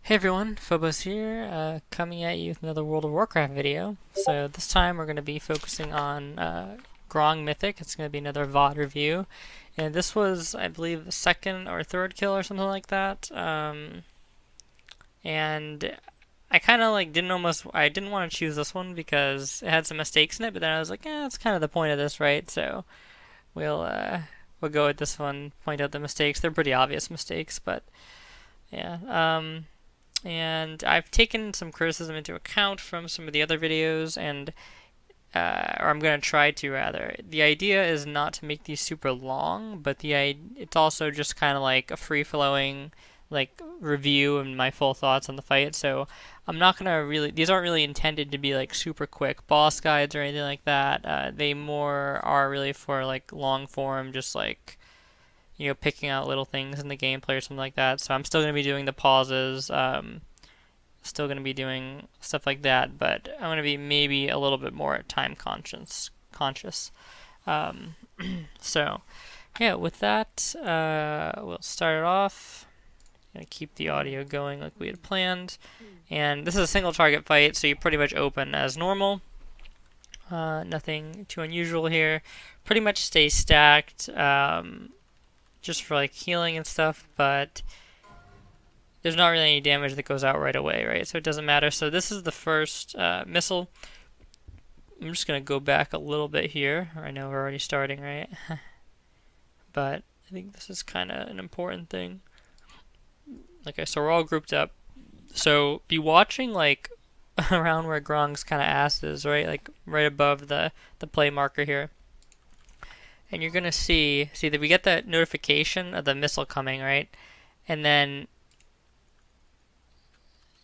Hey everyone, Phobos here, coming at you with another World of Warcraft video. So this time we're going to be focusing on Grong Mythic. It's going to be another VOD review. And this was, I believe, the second or third kill or something like that. And I kind of like I didn't want to choose this one because it had some mistakes in it, but then I was like, that's kind of the point of this, right? So we'll go with this one, point out the mistakes. They're pretty obvious mistakes, but yeah. And I've taken some criticism into account from some of the other videos, and or I'm going to try to rather. The idea is not to make these super long, but it's also just kind of like a free-flowing like review and my full thoughts on the fight. So I'm not going to really, these aren't really intended to be like super quick boss guides or anything like that. They more are really for like long form, just like picking out little things in the gameplay or something like that. So I'm still going to be doing the pauses, still going to be doing stuff like that, but I'm going to be maybe a little bit more time conscious. Um, so, yeah, with that, we'll start it off. Going to keep the audio going like we had planned. And this is a single target fight, so you pretty much open as normal. Nothing too unusual here. Pretty much stay stacked. Just for like healing and stuff, but there's not really any damage that goes out right away, right? So it doesn't matter. So this is the first missile. I'm just going to go back a little bit here. I know we're already starting, right? But I think this is kind of an important thing. Okay, so we're all grouped up. So be watching like around where Grong's kind of ass is, right? Like right above the play marker here. And you're going to see that we get that notification of the missile coming, right? And then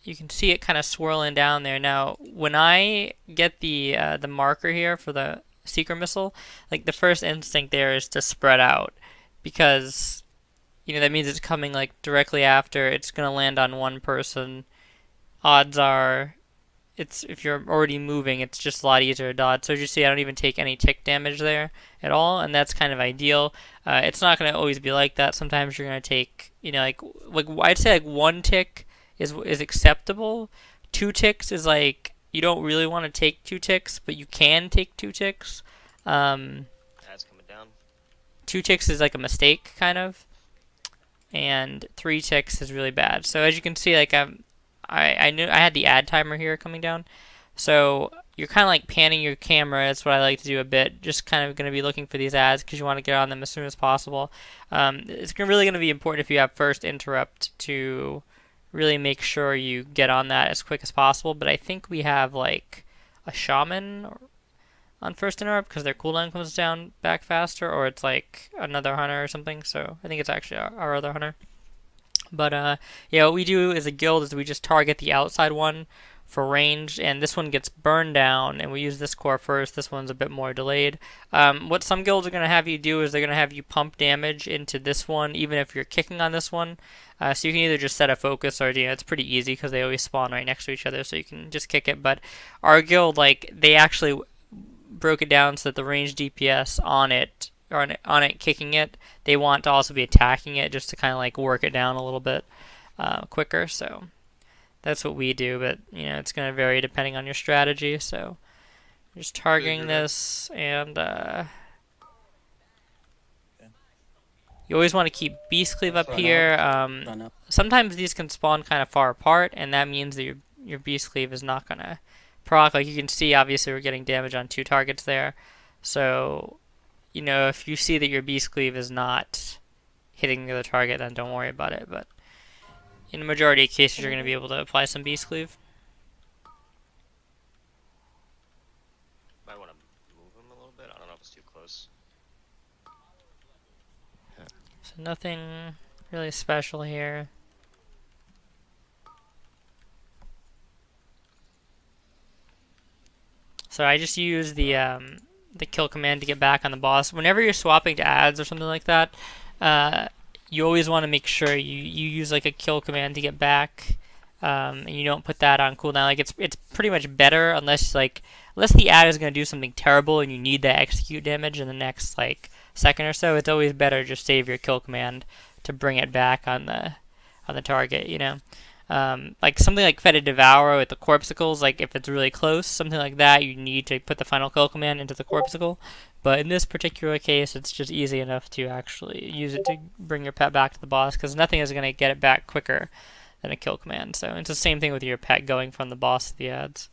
you can see it kind of swirling down there. Now, when I get the marker here for the seeker missile, like the first instinct there is to spread out, because that means it's coming like directly after. It's going to land on one person. Odds are if you're already moving, it's just a lot easier to dodge. So as you see, I don't even take any tick damage there at all, and that's kind of ideal. It's not going to always be like that. Sometimes you're going to take, like I'd say like 1 tick is acceptable. 2 ticks is like you don't really want to take 2 ticks, but you can take 2 ticks. That's coming down. 2 ticks is like a mistake, kind of, and 3 ticks is really bad. So as you can see, like I knew I had the ad timer here coming down, so you're kind of like panning your camera. That's what I like to do a bit. Just kind of going to be looking for these ads because you want to get on them as soon as possible. It's really going to be important if you have first interrupt to really make sure you get on that as quick as possible. But I think we have like a shaman on first interrupt because their cooldown comes down back faster, or it's like another hunter or something. So I think it's actually our other hunter. But yeah, what we do as a guild is we just target the outside one for range, and this one gets burned down, and we use this core first. This one's a bit more delayed. What some guilds are going to have you do is they're going to have you pump damage into this one, even if you're kicking on this one. So you can either just set a focus, or it's pretty easy because they always spawn right next to each other, so you can just kick it. But our guild, like, they actually broke it down so that the range DPS on it, or on it kicking it, they want to also be attacking it just to kind of like work it down a little bit quicker. So that's what we do, but it's going to vary depending on your strategy. So just targeting this, and you always want to keep Beast Cleave up here. Sometimes these can spawn kind of far apart, and that means that your Beast Cleave is not going to proc. Like you can see, obviously we're getting damage on 2 targets there. So if you see that your Beast Cleave is not hitting the other target, then don't worry about it. But in the majority of cases, you're going to be able to apply some Beast Cleave. Might want to move him a little bit. I don't know if it's too close. So nothing really special here. So I just use the kill command to get back on the boss. Whenever you're swapping to ads or something like that, you always want to make sure you use like a kill command to get back, and you don't put that on cooldown. Like it's pretty much better unless the ad is going to do something terrible and you need that execute damage in the next like second or so. It's always better just save your kill command to bring it back on the target, Like something like Fetid Devour with the Corpuscles, like if it's really close, something like that, you need to put the final kill command into the Corpuscle. But in this particular case, it's just easy enough to actually use it to bring your pet back to the boss, because nothing is going to get it back quicker than a kill command. So it's the same thing with your pet going from the boss to the ads.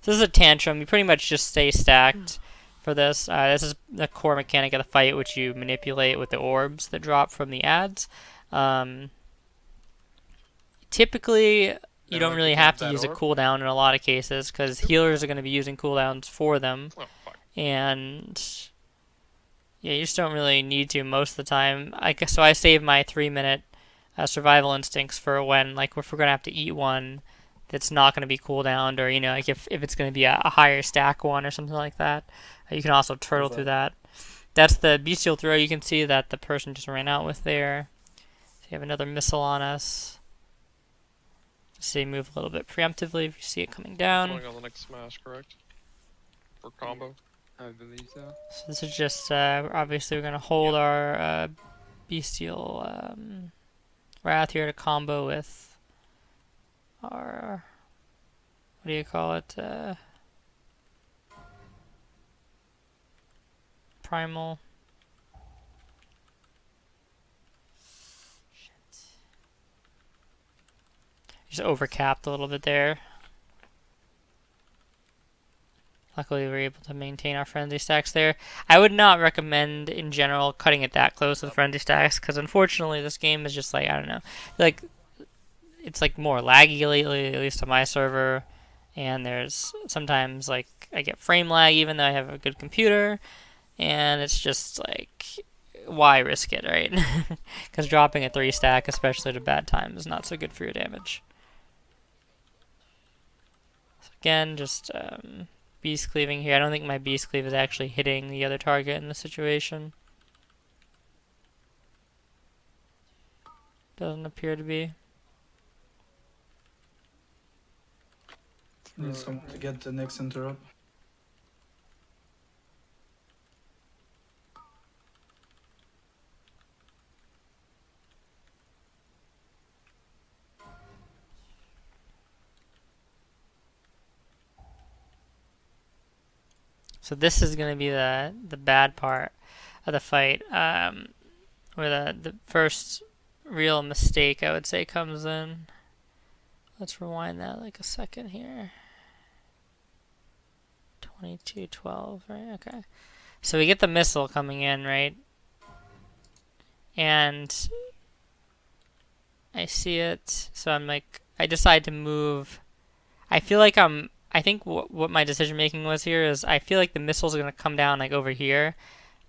So this is a tantrum. You pretty much just stay stacked for this. This is the core mechanic of the fight, which you manipulate with the orbs that drop from the ads. Typically, you don't really have to use a cooldown in a lot of cases, because healers are going to be using cooldowns for them. Oh, fuck. And yeah, you just don't really need to most of the time. So I save my 3-minute survival instincts for when, like, if we're going to have to eat one that's not going to be cooldowned, or, you know, like if it's going to be a higher stack one or something like that. You can also turtle through that. That's the bestial throw you can see that the person just ran out with there. So you have another missile on us. Say move a little bit preemptively if you see it coming down. Going on the next smash, correct? For combo? I believe so. So this is just, obviously we're going to hold our bestial wrath here to combo with our, what do you call it, primal. Just overcapped a little bit there. Luckily, we were able to maintain our frenzy stacks there. I would not recommend, in general, cutting it that close with frenzy stacks, because unfortunately, this game is just like, I don't know, like, it's like more laggy lately, at least on my server, and there's sometimes, like, I get frame lag even though I have a good computer, and it's just like, why risk it, right? Because dropping a 3 stack, especially at a bad time, is not so good for your damage. So again, just beast cleaving here. I don't think my beast cleave is actually hitting the other target in this situation. Doesn't appear to be. Need some to get the next interrupt. So this is going to be the bad part of the fight, where the first real mistake, I would say, comes in. Let's rewind that like a second here. 2212, right? Okay. So we get the missile coming in, right? And I see it, so I'm like, I decide to move. I feel like I think what my decision making was here is I feel like the missiles are going to come down like over here.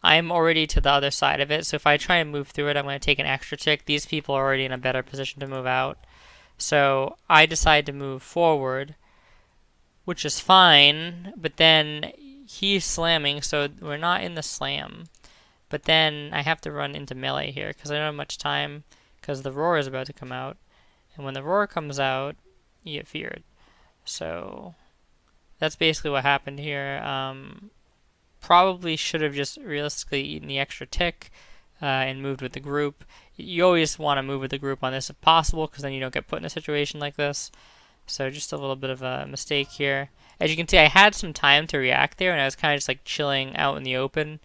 I'm already to the other side of it, so if I try and move through it, I'm going to take an extra tick. These people are already in a better position to move out. So I decide to move forward, which is fine, but then he's slamming, so we're not in the slam. But then I have to run into melee here because I don't have much time because the roar is about to come out. And when the roar comes out, you get feared. So that's basically what happened here. Probably should have just realistically eaten the extra tick and moved with the group. You always want to move with the group on this if possible, because then you don't get put in a situation like this. So just a little bit of a mistake here. As you can see, I had some time to react there, and I was kind of just like chilling out in the open.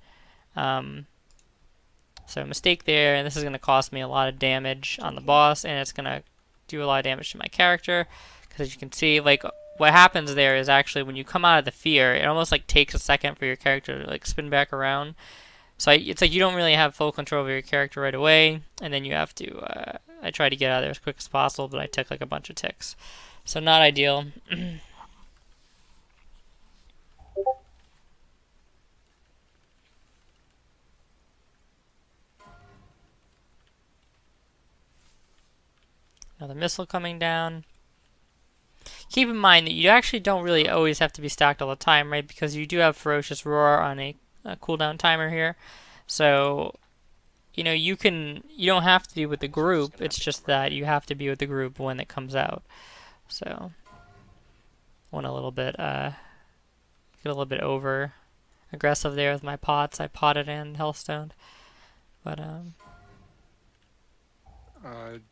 So mistake there, and this is going to cost me a lot of damage on the boss, and it's going to do a lot of damage to my character. Because as you can see, like, what happens there is actually when you come out of the fear, it almost like takes a second for your character to like spin back around. So it's like you don't really have full control of your character right away, and then you have to, I tried to get out of there as quick as possible, but I took like a bunch of ticks. So not ideal. Another missile coming down. Keep in mind that you actually don't really always have to be stacked all the time, right? Because you do have Ferocious Roar on a cooldown timer here. So, you know, you don't have to be with the group. It's just that you have to be with the group when it comes out. So, went a little bit, get a little bit over aggressive there with my pots. I potted and hellstoned. But,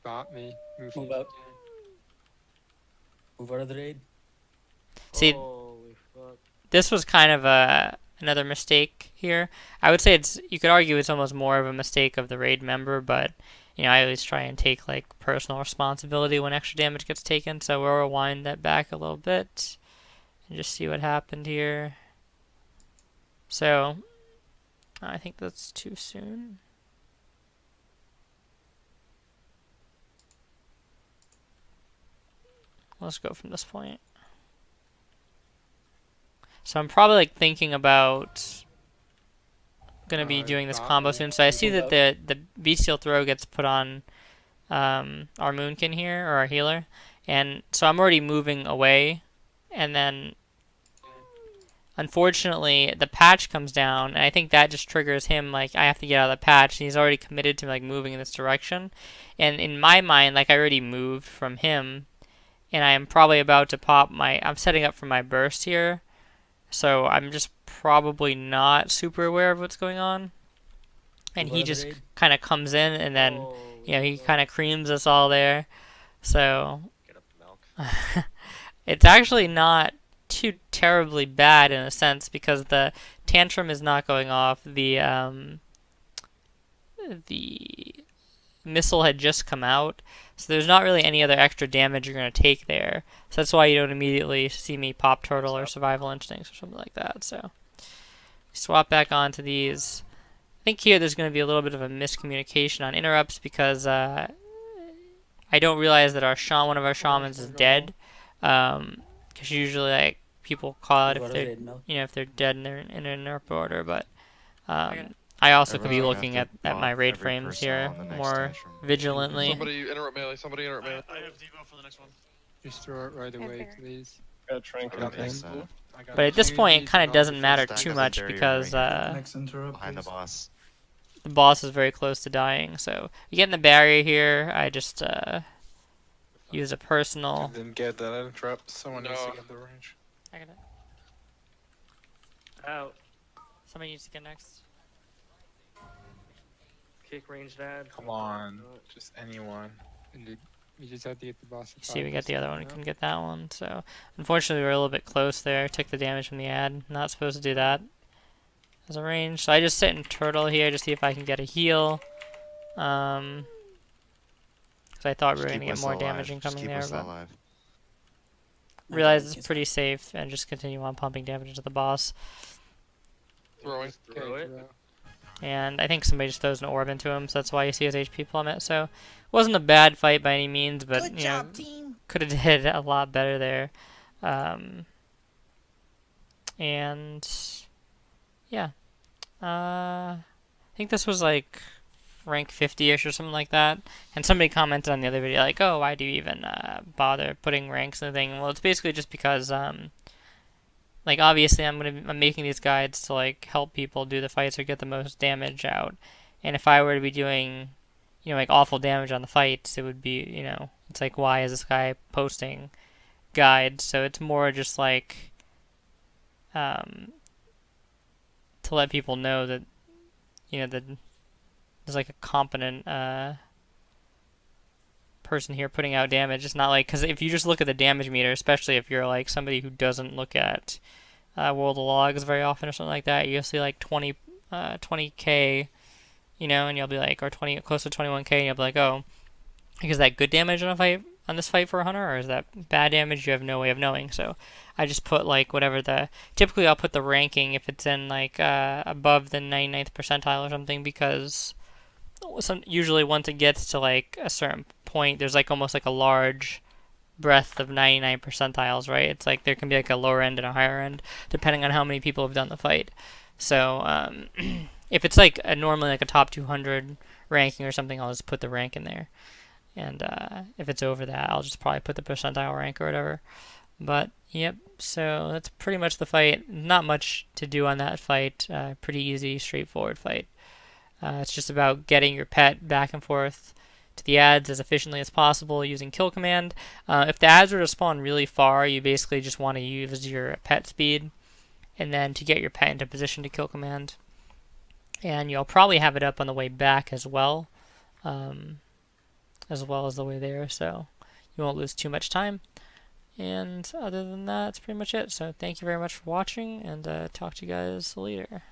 Bot me. Move out. Over the raid. See, Holy fuck. this was kind of another mistake here. I would say you could argue it's almost more of a mistake of the raid member, but I always try and take like personal responsibility when extra damage gets taken. So we'll rewind that back a little bit and just see what happened here. So I think that's too soon. Let's go from this point. So I'm probably like thinking about gonna be doing this combo soon. So I see that the bestial throw gets put on our moonkin here, or our healer, and so I'm already moving away, and then unfortunately the patch comes down, and I think that just triggers him, like I have to get out of the patch, and he's already committed to like moving in this direction, and in my mind, like I already moved from him, and I am probably about to pop I'm setting up for my burst here. So I'm just probably not super aware of what's going on. And he just kind of comes in, and then, he kind of creams us all there. So Get up the milk. it's actually not too terribly bad in a sense, because the tantrum is not going off. The missile had just come out, so there's not really any other extra damage you're going to take there. So that's why you don't immediately see me pop turtle or survival instincts or something like that. So swap back onto these. I think here there's going to be a little bit of a miscommunication on interrupts, because I don't realize that one of our shamans is dead. Because usually like people call out if they're if they're dead in an interrupt order, but I also could be looking at my raid frames here more vigilantly. Somebody interrupt melee. Somebody interrupt melee. I have Devo for the next one. Just throw it right away, please. But at this point, it kind of doesn't matter too much, because Next interrupt, Behind the please. boss. the boss is very close to dying. So you get in the barrier here. I just use a personal. Didn't get that interrupt. Someone needs No. to get the range. I got it. Out. Somebody needs to get next. Kick range dad. Come on, just anyone. You just have to get the boss. See, we got the other one. We couldn't get that one. So unfortunately, we were a little bit close there. Took the damage from the ad. Not supposed to do that as a range. So I just sit and turtle here to see if I can get a heal. Because I thought we were going to get more damage incoming there, but realized it's pretty safe and just continue on pumping damage into the boss. Throwing. Throw it. And I think somebody just throws an orb into him, so that's why you see his HP plummet. So it wasn't a bad fight by any means, but could have did a lot better there. And yeah, I think this was like rank 50-ish or something like that. And somebody commented on the other video like, "Oh, why do you even bother putting ranks in the thing?" Well, it's basically just because like obviously I'm making these guides to like help people do the fights or get the most damage out. And if I were to be doing, like awful damage on the fights, it would be, it's like, why is this guy posting guides? So it's more just like to let people know that, that there's like a competent person here putting out damage. It's not like, because if you just look at the damage meter, especially if you're like somebody who doesn't look at World of Logs very often or something like that, you'll see like 20k, and you'll be like, or close to 21k, and you'll be like, oh, is that good damage on this fight for a hunter, or is that bad damage? You have no way of knowing. So I just put like whatever typically I'll put the ranking if it's in like above the 99th percentile or something, because usually once it gets to like a certain point, there's like almost like a large breadth of 99 percentiles, right? It's like there can be like a lower end and a higher end depending on how many people have done the fight. So if it's like normally like a top 200 ranking or something, I'll just put the rank in there. And if it's over that, I'll just probably put the percentile rank or whatever. But yep, so that's pretty much the fight. Not much to do on that fight. Pretty easy, straightforward fight. It's just about getting your pet back and forth to the ads as efficiently as possible using kill command. If the ads were to spawn really far, you basically just want to use your pet speed, and then to get your pet into position to kill command. And you'll probably have it up on the way back as well as the way there, so you won't lose too much time. And other than that, that's pretty much it. So thank you very much for watching, and talk to you guys later.